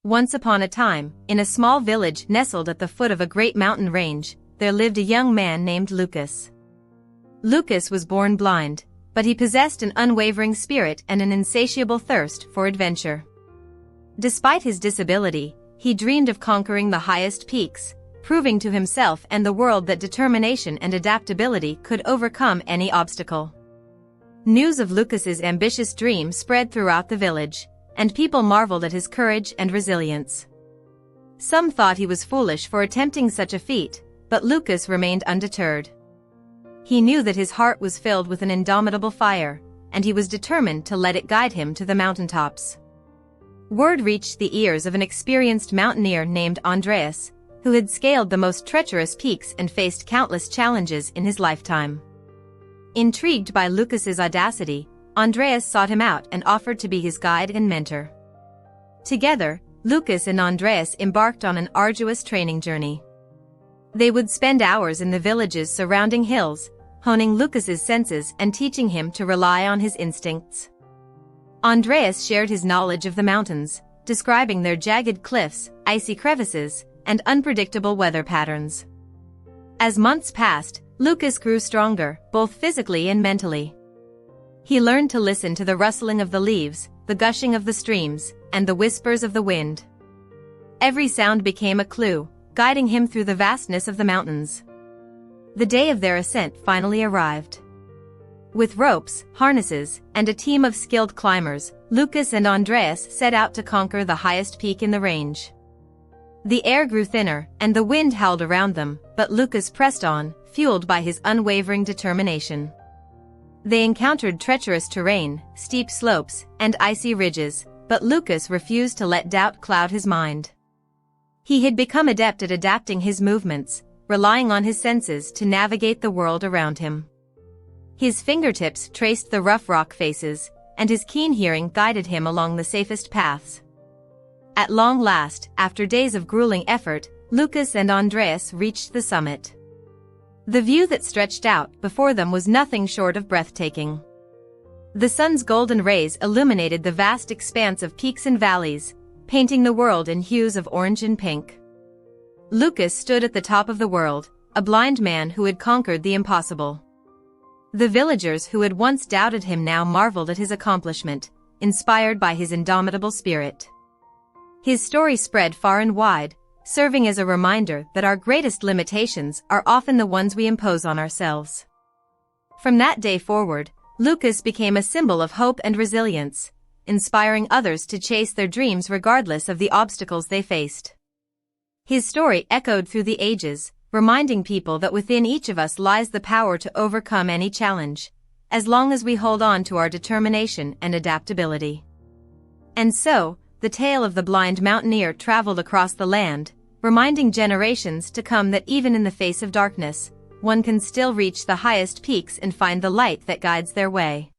Once upon a time, in a small village nestled at the foot of a great mountain range, there lived a young man named Lucas. Lucas was born blind, but he possessed an unwavering spirit and an insatiable thirst for adventure. Despite his disability, he dreamed of conquering the highest peaks, proving to himself and the world that determination and adaptability could overcome any obstacle. News of Lucas's ambitious dream spread throughout the village, and people marveled at his courage and resilience. Some thought he was foolish for attempting such a feat, but Lucas remained undeterred. He knew that his heart was filled with an indomitable fire, and he was determined to let it guide him to the mountaintops. Word reached the ears of an experienced mountaineer named Andreas, who had scaled the most treacherous peaks and faced countless challenges in his lifetime. Intrigued by Lucas's audacity, Andreas sought him out and offered to be his guide and mentor. Together, Lucas and Andreas embarked on an arduous training journey. They would spend hours in the village's surrounding hills, honing Lucas's senses and teaching him to rely on his instincts. Andreas shared his knowledge of the mountains, describing their jagged cliffs, icy crevices, and unpredictable weather patterns. As months passed, Lucas grew stronger, both physically and mentally. He learned to listen to the rustling of the leaves, the gushing of the streams, and the whispers of the wind. Every sound became a clue, guiding him through the vastness of the mountains. The day of their ascent finally arrived. With ropes, harnesses, and a team of skilled climbers, Lucas and Andreas set out to conquer the highest peak in the range. The air grew thinner, and the wind howled around them, but Lucas pressed on, fueled by his unwavering determination. They encountered treacherous terrain, steep slopes, and icy ridges, but Lucas refused to let doubt cloud his mind. He had become adept at adapting his movements, relying on his senses to navigate the world around him. His fingertips traced the rough rock faces, and his keen hearing guided him along the safest paths. At long last, after days of grueling effort, Lucas and Andreas reached the summit. The view that stretched out before them was nothing short of breathtaking. The sun's golden rays illuminated the vast expanse of peaks and valleys, painting the world in hues of orange and pink. Lucas stood at the top of the world, a blind man who had conquered the impossible. The villagers who had once doubted him now marveled at his accomplishment, inspired by his indomitable spirit. His story spread far and wide, serving as a reminder that our greatest limitations are often the ones we impose on ourselves. From that day forward, Lucas became a symbol of hope and resilience, inspiring others to chase their dreams regardless of the obstacles they faced. His story echoed through the ages, reminding people that within each of us lies the power to overcome any challenge, as long as we hold on to our determination and adaptability. And so, the tale of the blind mountaineer traveled across the land, reminding generations to come that even in the face of darkness, one can still reach the highest peaks and find the light that guides their way.